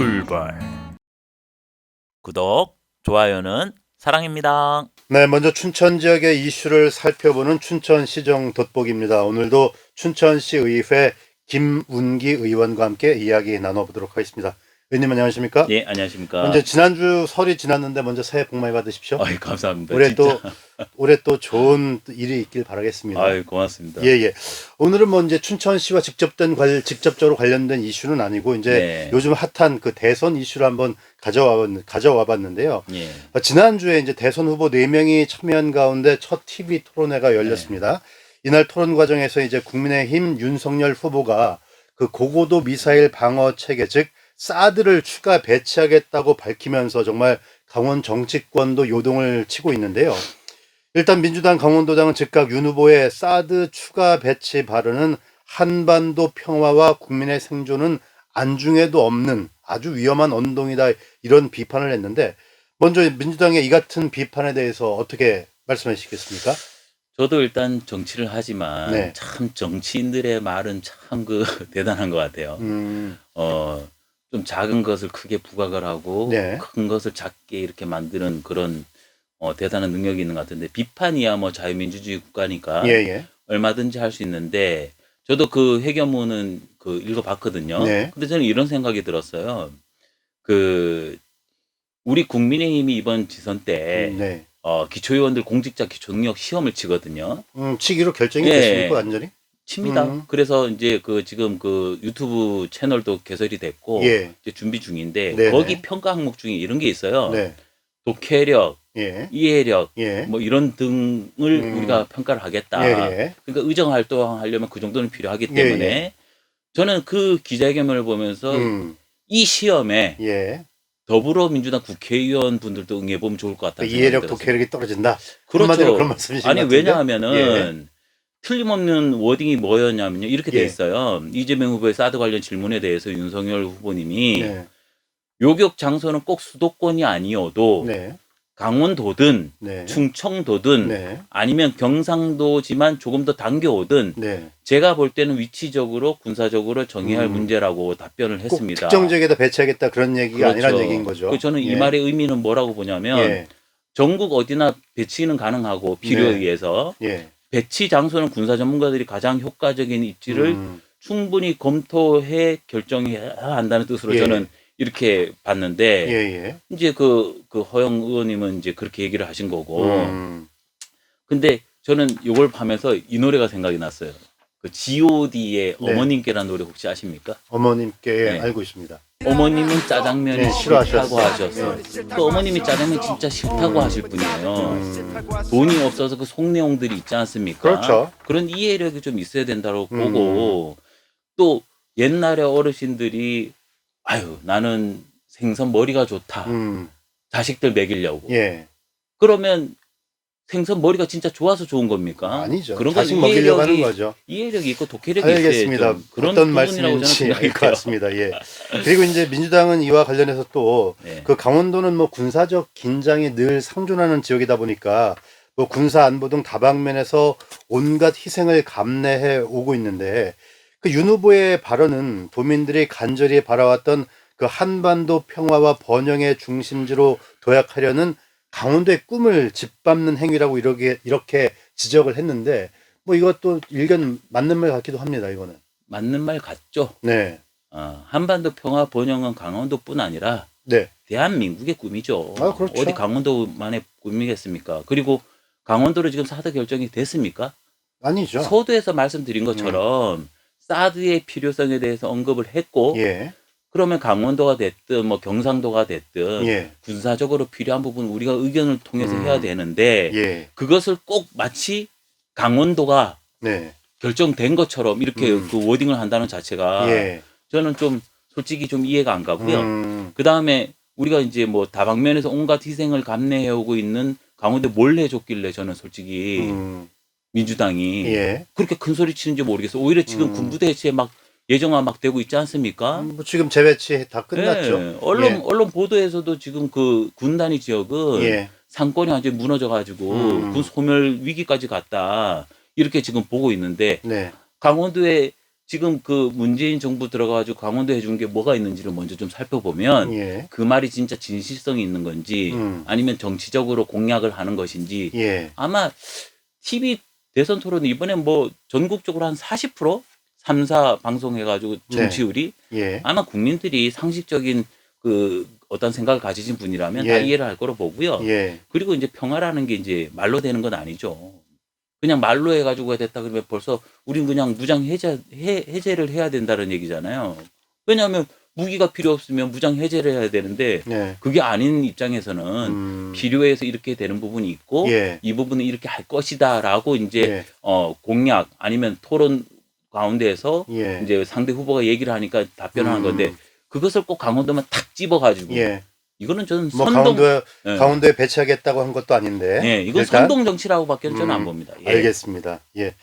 출발. 구독, 좋아요는 사랑입니다. 네, 먼저 춘천 지역의 이슈를 살펴보는 춘천시정 돋보기입니다. 오늘도 춘천시의회 김운기 의원과 함께 이야기 나눠보도록 하겠습니다. 의원님 안녕하십니까? 예, 안녕하십니까. 먼저 지난주 설이 지났는데 먼저 새해 복 많이 받으십시오. 아이, 감사합니다. 올해 또 좋은 일이 있길 바라겠습니다. 아이, 고맙습니다. 예. 오늘은 뭐 이제 춘천시와 직접적으로 관련된 이슈는 아니고 이제 네. 요즘 핫한 그 대선 이슈를 한번 가져와 봤는데요. 예. 지난주에 이제 대선 후보 4명이 참여한 가운데 첫 TV 토론회가 열렸습니다. 이날 토론 과정에서 이제 국민의힘 윤석열 후보가 그 고고도 미사일 방어 체계 즉 사드를 추가 배치하겠다고 밝히면서 정말 강원 정치권도 요동을 치고 있는데요. 일단 민주당 강원도당은 즉각 윤 후보의 사드 추가 배치 발언은 한반도 평화와 국민의 생존은 안중에도 없는 아주 위험한 언동이다 이런 비판을 했는데 먼저 민주당의 이 같은 비판에 대해서 어떻게 말씀하시겠습니까? 저도 일단 정치를 하지만 네. 참 정치인들의 말은 참 대단한 것 같아요. 좀 작은 것을 크게 부각을 하고 네. 큰 것을 작게 이렇게 만드는 그런 대단한 능력이 있는 것 같은데 비판이야 뭐 자유민주주의 국가니까 예. 얼마든지 할 수 있는데 저도 그 회견문은 읽어봤거든요. 네. 근데 저는 이런 생각이 들었어요. 우리 국민의힘이 이번 지선 때 네. 기초의원들 공직자 기초능력 시험을 치거든요. 치기로 결정이 예. 됐습니까 완전히? 칩니다. 그래서 이제 지금 유튜브 채널도 개설이 됐고 예. 이제 준비 중인데 네네. 거기 평가 항목 중에 이런 게 있어요. 네. 독해력, 예. 이해력, 예. 뭐 이런 등을 우리가 평가를 하겠다. 예. 그러니까 의정 활동하려면 그 정도는 필요하기 때문에 예. 저는 그 기자회견을 보면서 이 시험에 예. 더불어민주당 국회의원 분들도 응해보면 좋을 것 같다는 생각이 이해력, 들었어요. 독해력이 떨어진다. 그렇죠. 한마디로 그런 말씀이신 아니 것 같은데? 왜냐하면은 틀림없는 워딩이 뭐였냐면요. 이렇게 돼 예. 있어요. 이재명 후보의 사드 관련 질문에 대해서 윤석열 후보님이 네. 요격 장소는 꼭 수도권이 아니어도 네. 강원도든 네. 충청도든 네. 아니면 경상도지만 조금 더 당겨오든 네. 제가 볼 때는 위치적으로 군사적으로 정의할 문제라고 답변을 꼭 했습니다. 특정 지역에다 배치하겠다 그런 얘기가 그렇죠. 아니란 얘기인 거죠. 저는 이 예. 말의 의미는 뭐라고 보냐면 예. 전국 어디나 배치는 가능하고 필요에 네. 의해서 예. 배치 장소는 군사 전문가들이 가장 효과적인 입지를 충분히 검토해 결정해야 한다는 뜻으로 예. 저는 이렇게 봤는데 예. 이제 허영 의원님은 이제 그렇게 얘기를 하신 거고 근데 저는 이걸 하면서 이 노래가 생각이 났어요. G.O.D의 네. 어머님께라는 노래 혹시 아십니까? 어머님께 네. 알고 있습니다. 어머님은 짜장면이 네, 싫다고 싫어하셨어요. 하셨어요. 그 어머님이 짜장면 진짜 싫다고 하실 분이에요. 돈이 없어서 그 속내용들이 있지 않습니까? 그렇죠. 그런 이해력이 좀 있어야 된다고 보고 또 옛날에 어르신들이 아유 나는 생선 머리가 좋다. 자식들 먹이려고. 예. 그러면 생선 머리가 진짜 좋아서 좋은 겁니까? 아니죠. 그런 자식 건 먹이려고 하는 거죠. 이해력이 있고 독해력이 알겠습니다. 있어야 좀 그런 어떤 부분이라고 저는 말씀인지 생각이 알 것 돼요. 같습니다. 예. 그리고 이제 민주당은 이와 관련해서 또 네. 강원도는 뭐 군사적 긴장이 늘 상존하는 지역이다 보니까 뭐 군사 안보 등 다방면에서 온갖 희생을 감내해 오고 있는데 윤 후보의 발언은 도민들이 간절히 바라왔던 한반도 평화와 번영의 중심지로 도약하려는 강원도의 꿈을 짓밟는 행위라고 이렇게 지적을 했는데 뭐 이것도 일견 맞는 말 같기도 합니다. 이거는 맞는 말 같죠. 네. 한반도 평화 번영은 강원도뿐 아니라 네. 대한민국의 꿈이죠. 그렇죠. 어디 강원도만의 꿈이겠습니까? 그리고 강원도로 지금 사드 결정이 됐습니까? 아니죠. 서두에서 말씀드린 것처럼 사드의 필요성에 대해서 언급을 했고 예. 그러면 강원도가 됐든 뭐 경상도가 됐든 예. 군사적으로 필요한 부분 우리가 의견을 통해서 해야 되는데 예. 그것을 꼭 마치 강원도가 네. 결정된 것처럼 이렇게 그 워딩을 한다는 자체가 예. 저는 좀 솔직히 좀 이해가 안 가고요. 그 다음에 우리가 이제 뭐 다방면에서 온갖 희생을 감내해 오고 있는 강원도에 뭘 해줬길래 저는 솔직히 민주당이 예. 그렇게 큰 소리 치는지 모르겠어요. 오히려 지금 군부대 해체에 막 예정화 막 되고 있지 않습니까? 뭐 지금 재배치 다 끝났죠. 네. 언론 보도에서도 지금 군 단위 지역은 예. 상권이 완전히 무너져가지고 군 소멸 위기까지 갔다 이렇게 지금 보고 있는데 네. 강원도에 지금 그 문재인 정부 들어가가지고 강원도 해준 게 뭐가 있는지를 먼저 좀 살펴보면 예. 그 말이 진짜 진실성이 있는 건지 아니면 정치적으로 공약을 하는 것인지 예. 아마 TV 대선 토론 이번에 뭐 전국적으로 한 40% 3사 방송해가지고 정치율이 예. 아마 국민들이 상식적인 그 어떤 생각을 가지신 분이라면 다 예. 이해를 할 거로 보고요. 예. 그리고 이제 평화라는 게 이제 말로 되는 건 아니죠. 그냥 말로 해가지고 됐다 그러면 벌써 우린 그냥 무장 해제를 해야 된다는 얘기잖아요. 왜냐하면 무기가 필요 없으면 무장 해제를 해야 되는데 예. 그게 아닌 입장에서는 필요해서 이렇게 되는 부분이 있고 예. 이 부분은 이렇게 할 것이다라고 이제 예. 공약 아니면 토론 가운데에서 예. 이제 상대 후보가 얘기를 하니까 답변하는 건데 그것을 꼭 강원도만 탁 집어가지고 예. 이거는 저는 뭐 선동 강원도에 배치하겠다고 한 것도 아닌데. 네, 이건 일단 선동 정치라고밖에 저는 안 봅니다. 예. 알겠습니다. 예.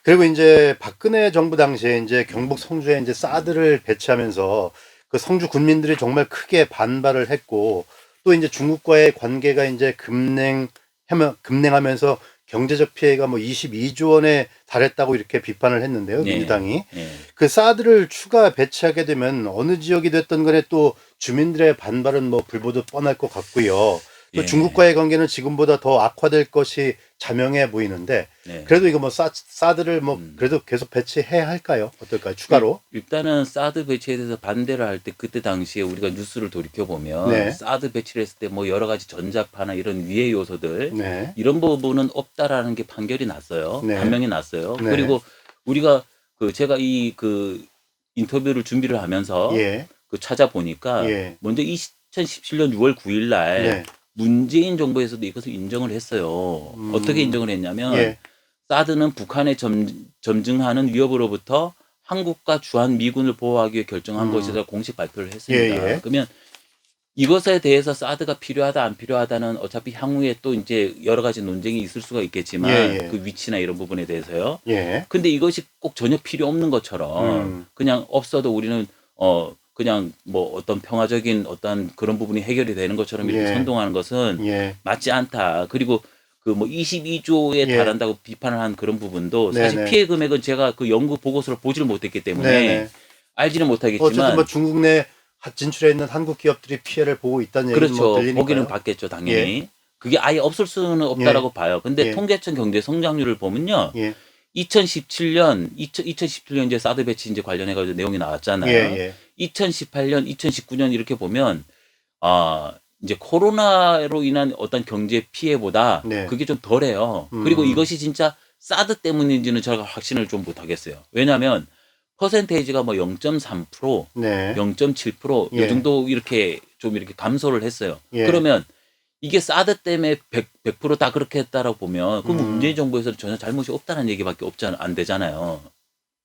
그리고 이제 박근혜 정부 당시에 이제 경북 성주에 이제 사드를 배치하면서 그 성주 군민들이 정말 크게 반발을 했고 또 이제 중국과의 관계가 이제 급냉하면서 경제적 피해가 뭐 22조 원에 달했다고 이렇게 비판을 했는데요. 네. 민주당이. 네. 그 사드를 추가 배치하게 되면 어느 지역이 됐던 간에 또 주민들의 반발은 뭐 불보듯 뻔할 것 같고요. 또 예. 중국과의 관계는 지금보다 더 악화될 것이 자명해 보이는데 네. 그래도 이거 뭐 사드를 뭐 그래도 계속 배치해야 할까요? 어떨까요? 추가로? 일단은 사드 배치에 대해서 반대를 할 때 그때 당시에 우리가 뉴스를 돌이켜 보면 네. 사드 배치를 했을 때 뭐 여러 가지 전자파나 이런 위해 요소들 네. 이런 부분은 없다라는 게 판결이 났어요. 네. 판명이 났어요. 네. 그리고 우리가 제가 이 인터뷰를 준비를 하면서 예. 찾아보니까 예. 먼저 2017년 6월 9일 날 네. 문재인 정부에서도 이것을 인정을 했어요. 어떻게 인정을 했냐면 예. 사드는 북한에 점증하는 위협으로부터 한국과 주한 미군을 보호하기 위해 결정한 것이다 공식 발표를 했습니다. 예. 그러면 이것에 대해서 사드가 필요하다 안 필요하다는 어차피 향후에 또 이제 여러 가지 논쟁이 있을 수가 있겠지만 예. 그 위치나 이런 부분에 대해서요. 예. 근데 이것이 꼭 전혀 필요 없는 것처럼 그냥 없어도 우리는 그냥 뭐 어떤 평화적인 어떤 그런 부분이 해결이 되는 것처럼 이렇게 예. 선동하는 것은 예. 맞지 않다. 그리고 그 뭐 22조에 예. 달한다고 비판을 한 그런 부분도 사실 네네. 피해 금액은 제가 그 연구 보고서를 보지를 못했기 때문에 네네. 알지는 못하겠지만 어쨌든 뭐 중국 내 진출해 있는 한국 기업들이 피해를 보고 있다는 얘기는 그렇죠. 뭐 들리니까요. 보기는 받겠죠, 당연히. 그게 아예 없을 수는 없다라고 봐요. 근데 예. 통계청 경제 성장률을 보면요. 예. 2017년 이제 사드 배치 이제 관련해 가지고 내용이 나왔잖아요. 예. 2018년, 2019년 이렇게 보면 이제 코로나로 인한 어떤 경제 피해보다 네. 그게 좀 덜해요. 그리고 이것이 진짜 사드 때문인지는 제가 확신을 좀 못하겠어요. 왜냐하면 퍼센테이지가 뭐 0.3%, 네. 0.7% 예. 이 정도 이렇게 좀 이렇게 감소를 했어요. 예. 그러면 이게 사드 때문에 100%다 그렇게 했다라고 보면 그럼 문재인 정부에서는 전혀 잘못이 없다는 얘기밖에 안 되잖아요.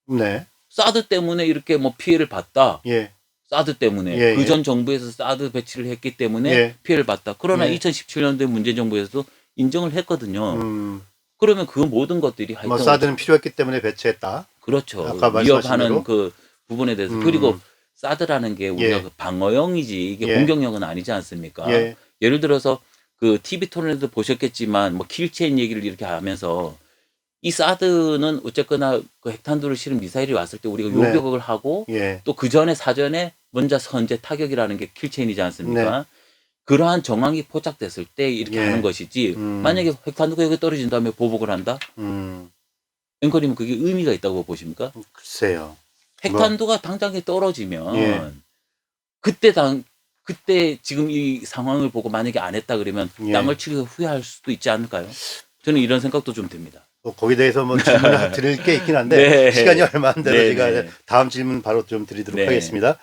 네. 사드 때문에 이렇게 뭐 피해를 봤다. 예. 사드 때문에 예. 그 전 정부에서 사드 배치를 했기 때문에 예. 피해를 봤다. 그러나 예. 2017년도에 문재인 정부에서도 인정을 했거든요. 음. 그러면 그 모든 것들이 하여튼 뭐 사드는 필요했기 때문에 배치했다. 그렇죠. 아까 말씀하신 위협하는 대로. 그 부분에 대해서 그리고 사드라는 게 우리가 예. 그 방어용이지 이게 예. 공격용은 아니지 않습니까? 예. 예를 들어서 그 TV 토론에도 보셨겠지만 뭐 킬체인 얘기를 이렇게 하면서 이 사드는 어쨌거나 그 핵탄두를 실은 미사일이 왔을 때 우리가 네. 요격을 하고 예. 또 그 전에 사전에 먼저 선제 타격이라는 게 킬체인이지 않습니까? 네. 그러한 정황이 포착됐을 때 이렇게 예. 하는 것이지 만약에 핵탄두가 여기 떨어진 다음에 보복을 한다? 앵커님은 그게 의미가 있다고 보십니까? 글쎄요. 핵탄두가 당장에 떨어지면 예. 그때 지금 이 상황을 보고 만약에 안 했다 그러면 예. 땅을 치고 후회할 수도 있지 않을까요? 저는 이런 생각도 좀 듭니다. 거기에 대해서 뭐 질문을 드릴 게 있긴 한데 네. 시간이 얼마 안 돼서 네, 제가 네. 다음 질문 바로 좀 드리도록 네. 하겠습니다.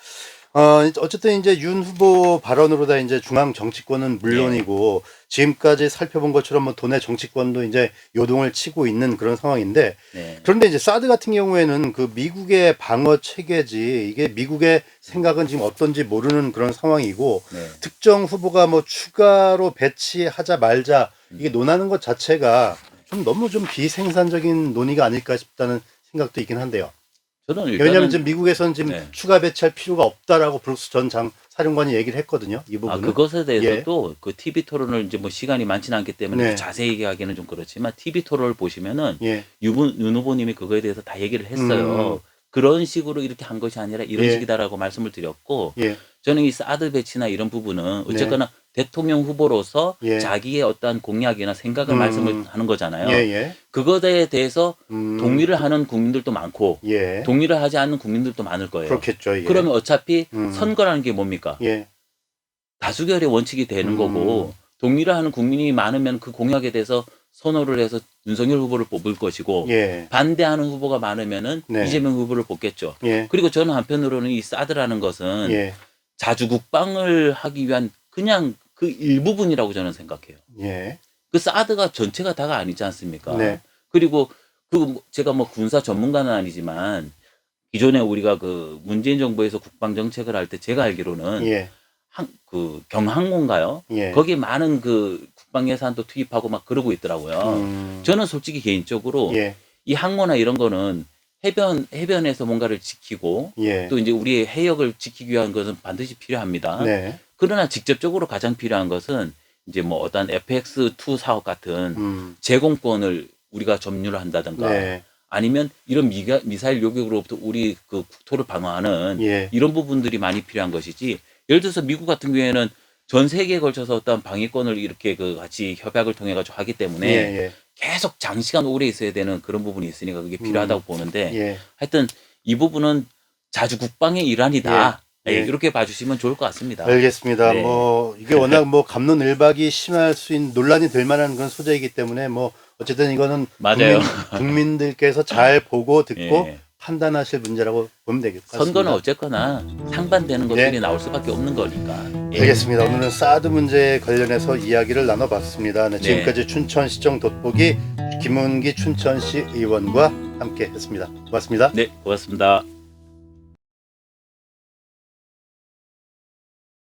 어쨌든 이제 윤 후보 발언으로 다 이제 중앙 정치권은 물론이고 지금까지 살펴본 것처럼 뭐 도내 정치권도 이제 요동을 치고 있는 그런 상황인데 네. 그런데 이제 사드 같은 경우에는 그 미국의 방어 체계지 이게 미국의 생각은 지금 어떤지 모르는 그런 상황이고 네. 특정 후보가 뭐 추가로 배치하자 말자 이게 논하는 것 자체가 좀 너무 좀 비생산적인 논의가 아닐까 싶다는 생각도 있긴 한데요. 저는 왜냐하면 일단은 지금 미국에서는 지금 네. 추가 배치할 필요가 없다라고 브룩스 전 사령관이 얘기를 했거든요. 이 부분은. 그것에 대해서도 그 TV 토론을 이제 뭐 시간이 많지는 않기 때문에 네. 자세히 얘기하기는 좀 그렇지만 TV 토론을 보시면은 예. 윤 후보님이 그거에 대해서 다 얘기를 했어요. 그런 식으로 이렇게 한 것이 아니라 이런 예. 식이다라고 말씀을 드렸고 예. 저는 이 사드 배치나 이런 부분은 어쨌거나 대통령 후보로서 예. 자기의 어떠한 공약이나 생각을 음. 말씀을 하는 거잖아요. 예. 예. 그것에 대해서 동의를 음. 하는 국민들도 많고 예. 동의를 하지 않는 국민들도 많을 거예요. 그렇겠죠. 예. 그러면 어차피 음. 선거라는 게 뭡니까? 예. 다수결의 원칙이 되는 거고 동의를 하는 국민이 많으면 그 공약에 대해서 선호를 해서 윤석열 후보를 뽑을 것이고 예. 반대하는 후보가 많으면은 네. 이재명 후보를 뽑겠죠. 예. 그리고 저는 한편으로는 이 사드라는 것은 예. 자주 국방을 하기 위한 그냥 그 일부분이라고 저는 생각해요. 예. 그 사드가 전체가 다가 아니지 않습니까? 네. 그리고 그 제가 뭐 군사 전문가는 아니지만 기존에 우리가 그 문재인 정부에서 국방 정책을 할 때 제가 알기로는 예. 그 경항공가요? 예. 거기에 많은 그 국방 예산도 투입하고 막 그러고 있더라고요. 저는 솔직히 개인적으로 예. 이 항모나 이런 거는 해변에서 뭔가를 지키고 예. 또 이제 우리의 해역을 지키기 위한 것은 반드시 필요합니다. 네. 그러나 직접적으로 가장 필요한 것은 이제 뭐 어떤 FX2 사업 같은 제공권을 우리가 점유를 한다든가 네. 아니면 이런 미사일 요격으로부터 우리 그 국토를 방어하는 예. 이런 부분들이 많이 필요한 것이지. 예를 들어서 미국 같은 경우에는 전 세계에 걸쳐서 어떤 방위권을 이렇게 그 같이 협약을 통해 가지고 하기 때문에 예. 예. 계속 장시간 오래 있어야 되는 그런 부분이 있으니까 그게 필요하다고 보는데 예. 하여튼 이 부분은 자주 국방의 일환이다. 예. 예. 이렇게 봐주시면 좋을 것 같습니다. 알겠습니다. 네. 뭐 이게 워낙 뭐 갑론을박이 심할 수 있는 논란이 될 만한 그런 소재이기 때문에 뭐 어쨌든 이거는 맞아요. 국민들께서 잘 보고 듣고 예. 판단하실 문제라고 보면 되겠습니다. 선거는 어쨌거나 상반되는 것들이 네. 나올 수밖에 없는 거니까. 예. 알겠습니다. 오늘은 사드 문제에 관련해서 이야기를 나눠봤습니다. 네, 지금까지 춘천시청 돋보기 김은기 춘천시 의원과 함께했습니다. 고맙습니다. 네, 고맙습니다.